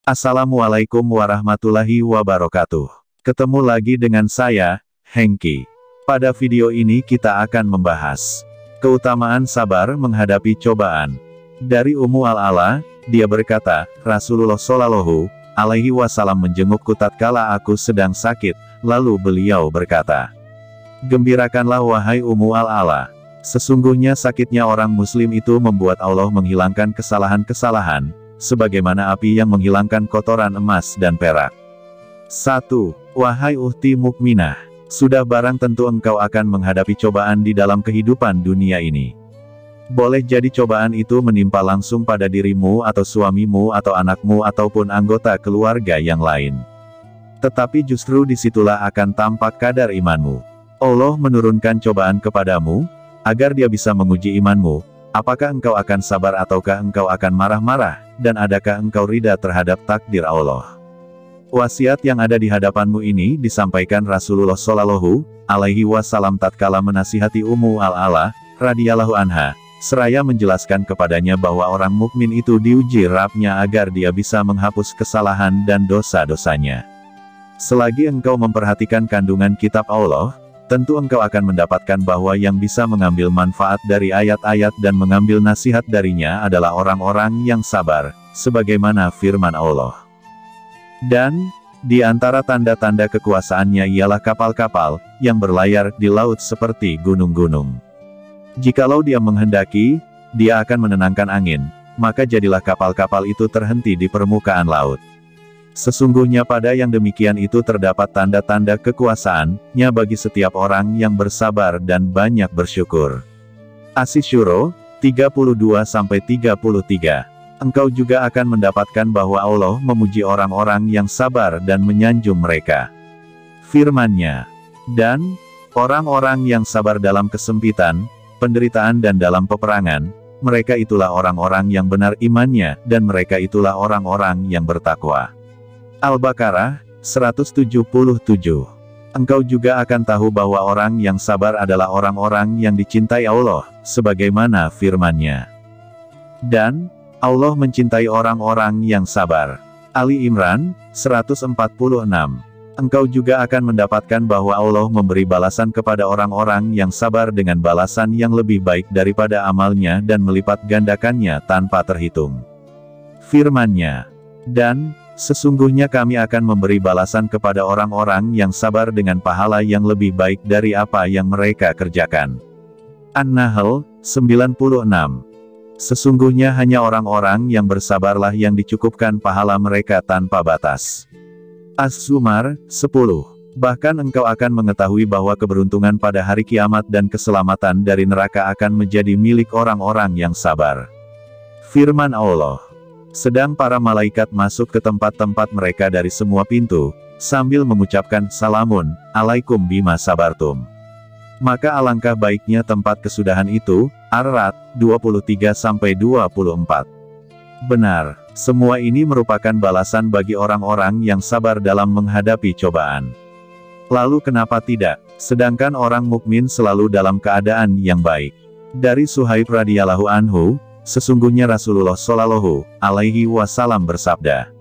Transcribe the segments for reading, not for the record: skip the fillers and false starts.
Assalamualaikum warahmatullahi wabarakatuh. Ketemu lagi dengan saya, Hengki. Pada video ini kita akan membahas keutamaan sabar menghadapi cobaan. Dari Ummu Al-Ala, dia berkata, Rasulullah Shallallahu Alaihi Wasallam menjengukku tatkala aku sedang sakit, lalu beliau berkata, "Gembirakanlah wahai Ummu Al-Ala. Sesungguhnya sakitnya orang muslim itu membuat Allah menghilangkan kesalahan-kesalahan, sebagaimana api yang menghilangkan kotoran emas dan perak." 1. Wahai uhti mukminah, sudah barang tentu engkau akan menghadapi cobaan di dalam kehidupan dunia ini. Boleh jadi cobaan itu menimpa langsung pada dirimu atau suamimu atau anakmu ataupun anggota keluarga yang lain. Tetapi justru disitulah akan tampak kadar imanmu. Allah menurunkan cobaan kepadamu, agar dia bisa menguji imanmu, apakah engkau akan sabar ataukah engkau akan marah-marah, dan adakah engkau ridha terhadap takdir Allah. Wasiat yang ada di hadapanmu ini disampaikan Rasulullah Shallallahu Alaihi Wasallam tatkala menasihati Ummu Al-Ala, radhiyallahu anha, seraya menjelaskan kepadanya bahwa orang mukmin itu diuji Rabb-nya agar dia bisa menghapus kesalahan dan dosa-dosanya. Selagi engkau memperhatikan kandungan kitab Allah, tentu engkau akan mendapatkan bahwa yang bisa mengambil manfaat dari ayat-ayat dan mengambil nasihat darinya adalah orang-orang yang sabar, sebagaimana firman Allah. Dan, di antara tanda-tanda kekuasaannya ialah kapal-kapal, yang berlayar di laut seperti gunung-gunung. Jikalau dia menghendaki, dia akan menenangkan angin, maka jadilah kapal-kapal itu terhenti di permukaan laut. Sesungguhnya pada yang demikian itu terdapat tanda-tanda kekuasaan-Nya bagi setiap orang yang bersabar dan banyak bersyukur. Asy-Syura 32-33. Engkau juga akan mendapatkan bahwa Allah memuji orang-orang yang sabar dan menyanjung mereka. Firman-Nya, dan orang-orang yang sabar dalam kesempitan, penderitaan dan dalam peperangan, mereka itulah orang-orang yang benar imannya, dan mereka itulah orang-orang yang bertakwa. Al-Baqarah 177. Engkau juga akan tahu bahwa orang yang sabar adalah orang-orang yang dicintai Allah, sebagaimana firman-Nya. Dan, Allah mencintai orang-orang yang sabar. Ali Imran 146. Engkau juga akan mendapatkan bahwa Allah memberi balasan kepada orang-orang yang sabar dengan balasan yang lebih baik daripada amalnya dan melipat gandakannya tanpa terhitung. Firman-Nya, dan, sesungguhnya kami akan memberi balasan kepada orang-orang yang sabar dengan pahala yang lebih baik dari apa yang mereka kerjakan. An-Nahl 96. Sesungguhnya hanya orang-orang yang bersabarlah yang dicukupkan pahala mereka tanpa batas. Az-Zumar 10. Bahkan engkau akan mengetahui bahwa keberuntungan pada hari kiamat dan keselamatan dari neraka akan menjadi milik orang-orang yang sabar. Firman Allah, sedang para malaikat masuk ke tempat-tempat mereka dari semua pintu, sambil mengucapkan salamun alaikum bima sabartum. Maka alangkah baiknya tempat kesudahan itu. Ar-Ra'd 23-24. Benar, semua ini merupakan balasan bagi orang-orang yang sabar dalam menghadapi cobaan. Lalu kenapa tidak, sedangkan orang mukmin selalu dalam keadaan yang baik? Dari Suhaib radhiyallahu anhu, sesungguhnya Rasulullah Shallallahu Alaihi Wasallam bersabda,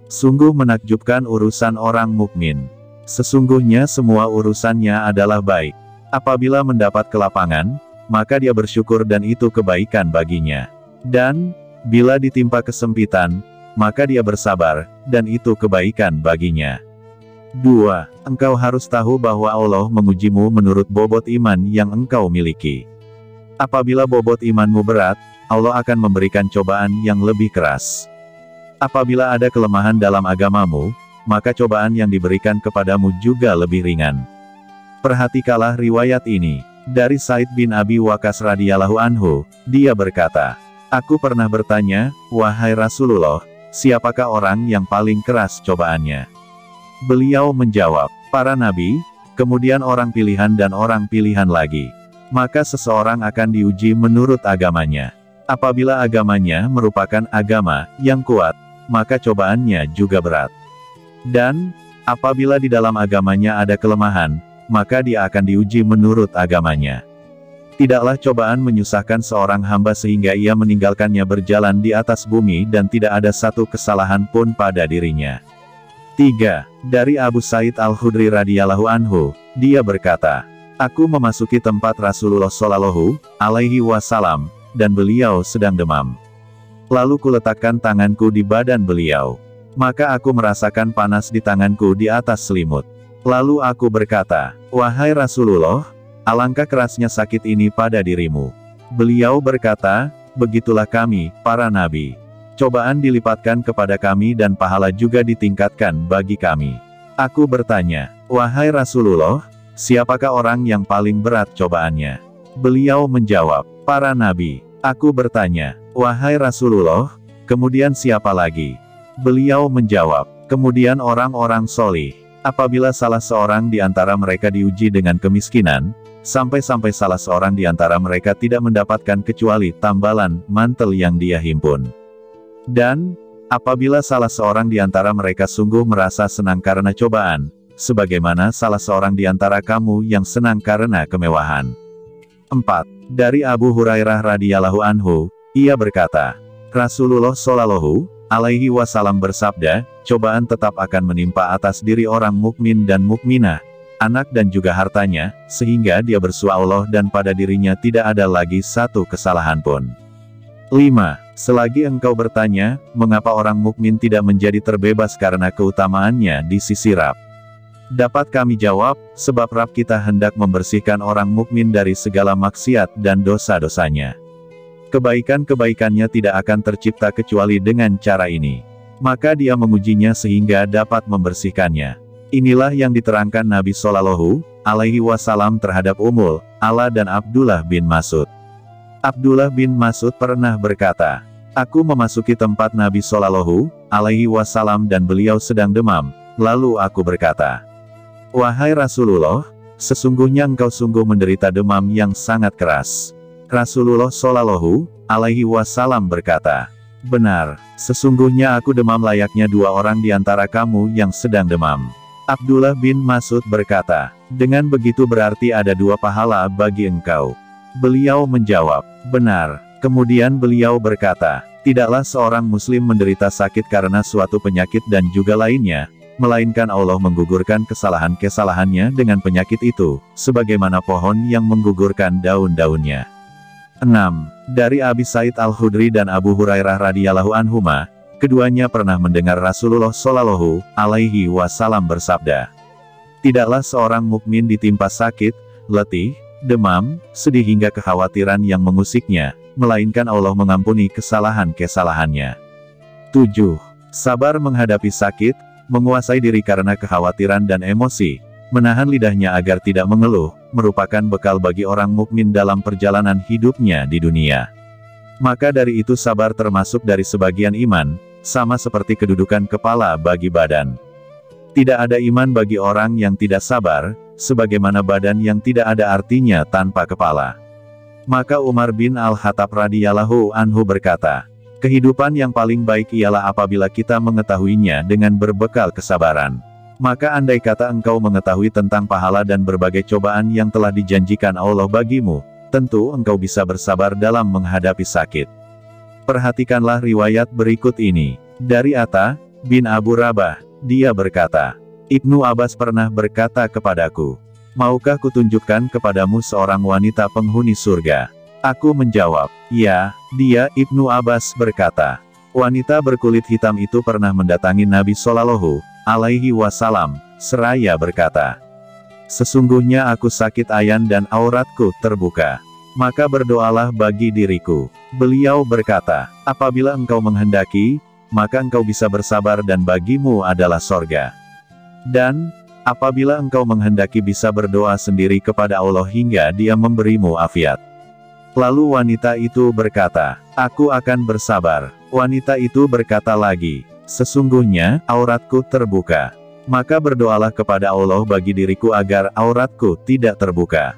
"Sungguh menakjubkan urusan orang mukmin. Sesungguhnya semua urusannya adalah baik. Apabila mendapat kelapangan, maka dia bersyukur dan itu kebaikan baginya. Dan, bila ditimpa kesempitan, maka dia bersabar, dan itu kebaikan baginya." 2. Engkau harus tahu bahwa Allah mengujimu menurut bobot iman yang engkau miliki. Apabila bobot imanmu berat, Allah akan memberikan cobaan yang lebih keras. Apabila ada kelemahan dalam agamamu, maka cobaan yang diberikan kepadamu juga lebih ringan. Perhatikalah riwayat ini. Dari Sa'id bin Abi Waqqas radhiyallahu anhu, dia berkata, "Aku pernah bertanya, wahai Rasulullah, siapakah orang yang paling keras cobaannya?" Beliau menjawab, "Para nabi, kemudian orang pilihan dan orang pilihan lagi. Maka seseorang akan diuji menurut agamanya. Apabila agamanya merupakan agama yang kuat, maka cobaannya juga berat. Dan, apabila di dalam agamanya ada kelemahan, maka dia akan diuji menurut agamanya." Tidaklah cobaan menyusahkan seorang hamba sehingga ia meninggalkannya berjalan di atas bumi dan tidak ada satu kesalahan pun pada dirinya. 3. Dari Abu Sa'id Al-Khudri radhiyallahu anhu, dia berkata, "Aku memasuki tempat Rasulullah Shallallahu alaihi wasallam, dan beliau sedang demam. Lalu kuletakkan tanganku di badan beliau. Maka aku merasakan panas di tanganku di atas selimut. Lalu aku berkata, 'Wahai Rasulullah, alangkah kerasnya sakit ini pada dirimu.' Beliau berkata, 'Begitulah kami, para nabi. Cobaan dilipatkan kepada kami dan pahala juga ditingkatkan bagi kami.' Aku bertanya, 'Wahai Rasulullah, siapakah orang yang paling berat cobaannya?' Beliau menjawab, 'Para nabi.' Aku bertanya, 'Wahai Rasulullah, kemudian siapa lagi?' Beliau menjawab, 'Kemudian orang-orang solih. Apabila salah seorang di antara mereka diuji dengan kemiskinan, sampai-sampai salah seorang di antara mereka tidak mendapatkan kecuali tambalan mantel yang dia himpun. Dan, apabila salah seorang di antara mereka sungguh merasa senang karena cobaan, sebagaimana salah seorang di antara kamu yang senang karena kemewahan.' 4. Dari Abu Hurairah radhiyallahu anhu, ia berkata, Rasulullah Shallallahu alaihi wasallam bersabda, cobaan tetap akan menimpa atas diri orang mukmin dan mukminah, anak dan juga hartanya, sehingga dia bersua Allah dan pada dirinya tidak ada lagi satu kesalahan pun. 5. Selagi engkau bertanya, mengapa orang mukmin tidak menjadi terbebas karena keutamaannya di sisi Rabb? Dapat kami jawab, sebab Rabb kita hendak membersihkan orang mukmin dari segala maksiat dan dosa-dosanya. Kebaikan-kebaikannya tidak akan tercipta kecuali dengan cara ini. Maka dia mengujinya sehingga dapat membersihkannya. Inilah yang diterangkan Nabi Shallallahu alaihi wasallam terhadap Ummul Ala dan Abdullah bin Mas'ud. Abdullah bin Mas'ud pernah berkata, "Aku memasuki tempat Nabi Shallallahu alaihi wasallam dan beliau sedang demam. Lalu aku berkata, 'Wahai Rasulullah, sesungguhnya engkau sungguh menderita demam yang sangat keras.' Rasulullah Shallallahu alaihi wasallam berkata, 'Benar, sesungguhnya aku demam layaknya dua orang di antara kamu yang sedang demam.' Abdullah bin Mas'ud berkata, 'Dengan begitu berarti ada dua pahala bagi engkau.' Beliau menjawab, 'Benar.' Kemudian beliau berkata, 'Tidaklah seorang muslim menderita sakit karena suatu penyakit dan juga lainnya, melainkan Allah menggugurkan kesalahan-kesalahannya dengan penyakit itu, sebagaimana pohon yang menggugurkan daun-daunnya.' 6. Dari Abi Sa'id Al-Khudri dan Abu Hurairah radhiyallahu anhuma, keduanya pernah mendengar Rasulullah Shallallahu alaihi wasallam bersabda, "Tidaklah seorang mukmin ditimpa sakit, letih, demam, sedih hingga kekhawatiran yang mengusiknya, melainkan Allah mengampuni kesalahan-kesalahannya." 7. Sabar menghadapi sakit, menguasai diri karena kekhawatiran dan emosi, menahan lidahnya agar tidak mengeluh, merupakan bekal bagi orang mukmin dalam perjalanan hidupnya di dunia. Maka dari itu sabar termasuk dari sebagian iman, sama seperti kedudukan kepala bagi badan. Tidak ada iman bagi orang yang tidak sabar, sebagaimana badan yang tidak ada artinya tanpa kepala. Maka Umar bin Al-Khattab radhiyallahu anhu berkata, "Kehidupan yang paling baik ialah apabila kita mengetahuinya dengan berbekal kesabaran. Maka andai kata engkau mengetahui tentang pahala dan berbagai cobaan yang telah dijanjikan Allah bagimu, tentu engkau bisa bersabar dalam menghadapi sakit." Perhatikanlah riwayat berikut ini. Dari Atta bin Abu Rabah, dia berkata, "Ibnu Abbas pernah berkata kepadaku, 'Maukah kutunjukkan kepadamu seorang wanita penghuni surga?' Aku menjawab, 'Ya.' Dia, Ibnu Abbas berkata, 'Wanita berkulit hitam itu pernah mendatangi Nabi Shallallahu alaihi wasallam, seraya berkata, "Sesungguhnya aku sakit ayan dan auratku terbuka. Maka berdoalah bagi diriku." Beliau berkata, "Apabila engkau menghendaki, maka engkau bisa bersabar dan bagimu adalah sorga. Dan, apabila engkau menghendaki bisa berdoa sendiri kepada Allah hingga Dia memberimu afiat." Lalu wanita itu berkata, "Aku akan bersabar." Wanita itu berkata lagi, "Sesungguhnya, auratku terbuka. Maka berdoalah kepada Allah bagi diriku agar auratku tidak terbuka."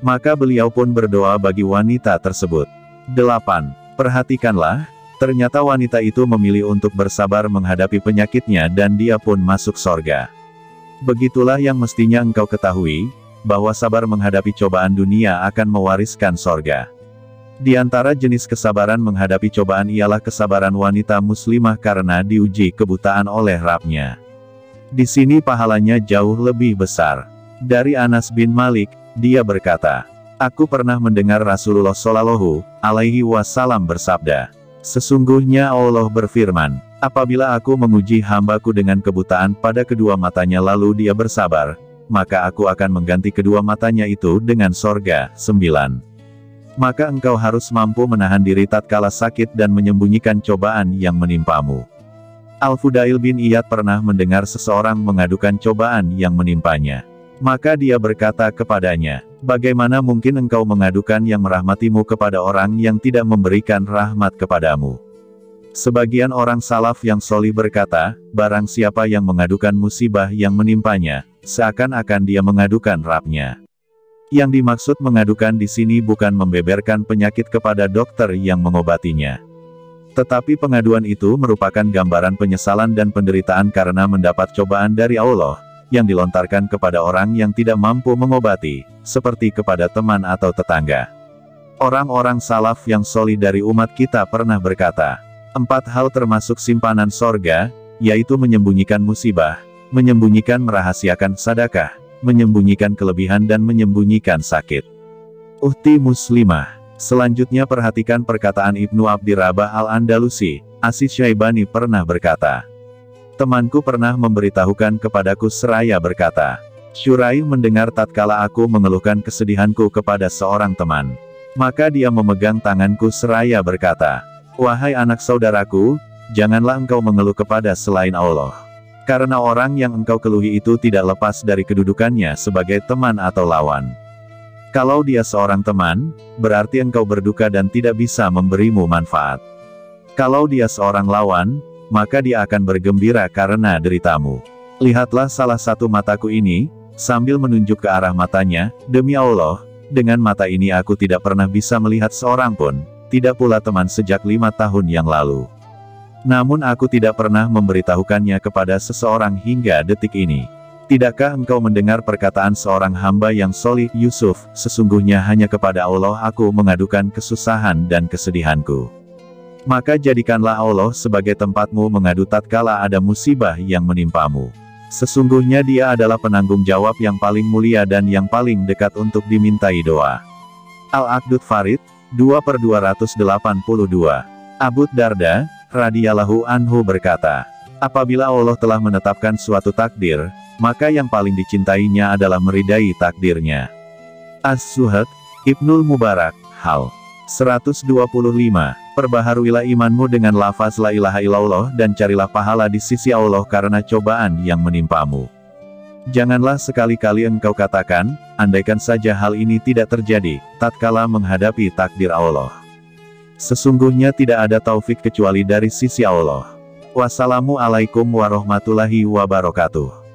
Maka beliau pun berdoa bagi wanita tersebut. 8. Perhatikanlah, ternyata wanita itu memilih untuk bersabar menghadapi penyakitnya dan dia pun masuk sorga. Begitulah yang mestinya engkau ketahui, bahwa sabar menghadapi cobaan dunia akan mewariskan sorga. Di antara jenis kesabaran menghadapi cobaan ialah kesabaran wanita muslimah karena diuji kebutaan oleh Rabb-nya. Di sini pahalanya jauh lebih besar. Dari Anas bin Malik, dia berkata, "Aku pernah mendengar Rasulullah Shallallahu Alaihi Wasallam bersabda, sesungguhnya Allah berfirman, apabila aku menguji hambaku dengan kebutaan pada kedua matanya lalu dia bersabar, maka aku akan mengganti kedua matanya itu dengan sorga. 9. Maka engkau harus mampu menahan diri tatkala sakit dan menyembunyikan cobaan yang menimpamu." Al-Fudail bin Iyad pernah mendengar seseorang mengadukan cobaan yang menimpanya. Maka dia berkata kepadanya, "Bagaimana mungkin engkau mengadukan yang merahmatimu kepada orang yang tidak memberikan rahmat kepadamu?" Sebagian orang salaf yang solih berkata, barang siapa yang mengadukan musibah yang menimpanya, seakan-akan dia mengadukan Rabb-nya. Yang dimaksud mengadukan di sini bukan membeberkan penyakit kepada dokter yang mengobatinya. Tetapi pengaduan itu merupakan gambaran penyesalan dan penderitaan karena mendapat cobaan dari Allah, yang dilontarkan kepada orang yang tidak mampu mengobati, seperti kepada teman atau tetangga. Orang-orang salaf yang solih dari umat kita pernah berkata, 4 hal termasuk simpanan sorga, yaitu menyembunyikan musibah, menyembunyikan merahasiakan sedekah, menyembunyikan kelebihan dan menyembunyikan sakit. Ukhti muslimah. Selanjutnya perhatikan perkataan Ibnu Abdi Rabah Al-Andalusi. Asy-Syaibani pernah berkata, "Temanku pernah memberitahukan kepadaku seraya berkata, Syuraih mendengar tatkala aku mengeluhkan kesedihanku kepada seorang teman. Maka dia memegang tanganku seraya berkata, wahai anak saudaraku, janganlah engkau mengeluh kepada selain Allah. Karena orang yang engkau keluhi itu tidak lepas dari kedudukannya sebagai teman atau lawan. Kalau dia seorang teman, berarti engkau berduka dan tidak bisa memberimu manfaat. Kalau dia seorang lawan, maka dia akan bergembira karena deritamu. Lihatlah salah satu mataku ini," sambil menunjuk ke arah matanya, "demi Allah, dengan mata ini aku tidak pernah bisa melihat seorang pun, tidak pula teman sejak 5 tahun yang lalu. Namun aku tidak pernah memberitahukannya kepada seseorang hingga detik ini. Tidakkah engkau mendengar perkataan seorang hamba yang solih, Yusuf, sesungguhnya hanya kepada Allah aku mengadukan kesusahan dan kesedihanku. Maka jadikanlah Allah sebagai tempatmu mengadu tatkala ada musibah yang menimpamu. Sesungguhnya dia adalah penanggung jawab yang paling mulia dan yang paling dekat untuk dimintai doa." Al-Aqdud Farid, 2/282. Abu Darda radhiyallahu anhu berkata, apabila Allah telah menetapkan suatu takdir, maka yang paling dicintainya adalah meridai takdirnya. As-Zuhad, Ibnul Mubarak, Hal. 125. Perbaharuilah imanmu dengan lafaz la ilaha illallah dan carilah pahala di sisi Allah karena cobaan yang menimpamu. Janganlah sekali-kali engkau katakan, andaikan saja hal ini tidak terjadi, tatkala menghadapi takdir Allah. Sesungguhnya tidak ada taufik kecuali dari sisi Allah. Wassalamualaikum warahmatullahi wabarakatuh.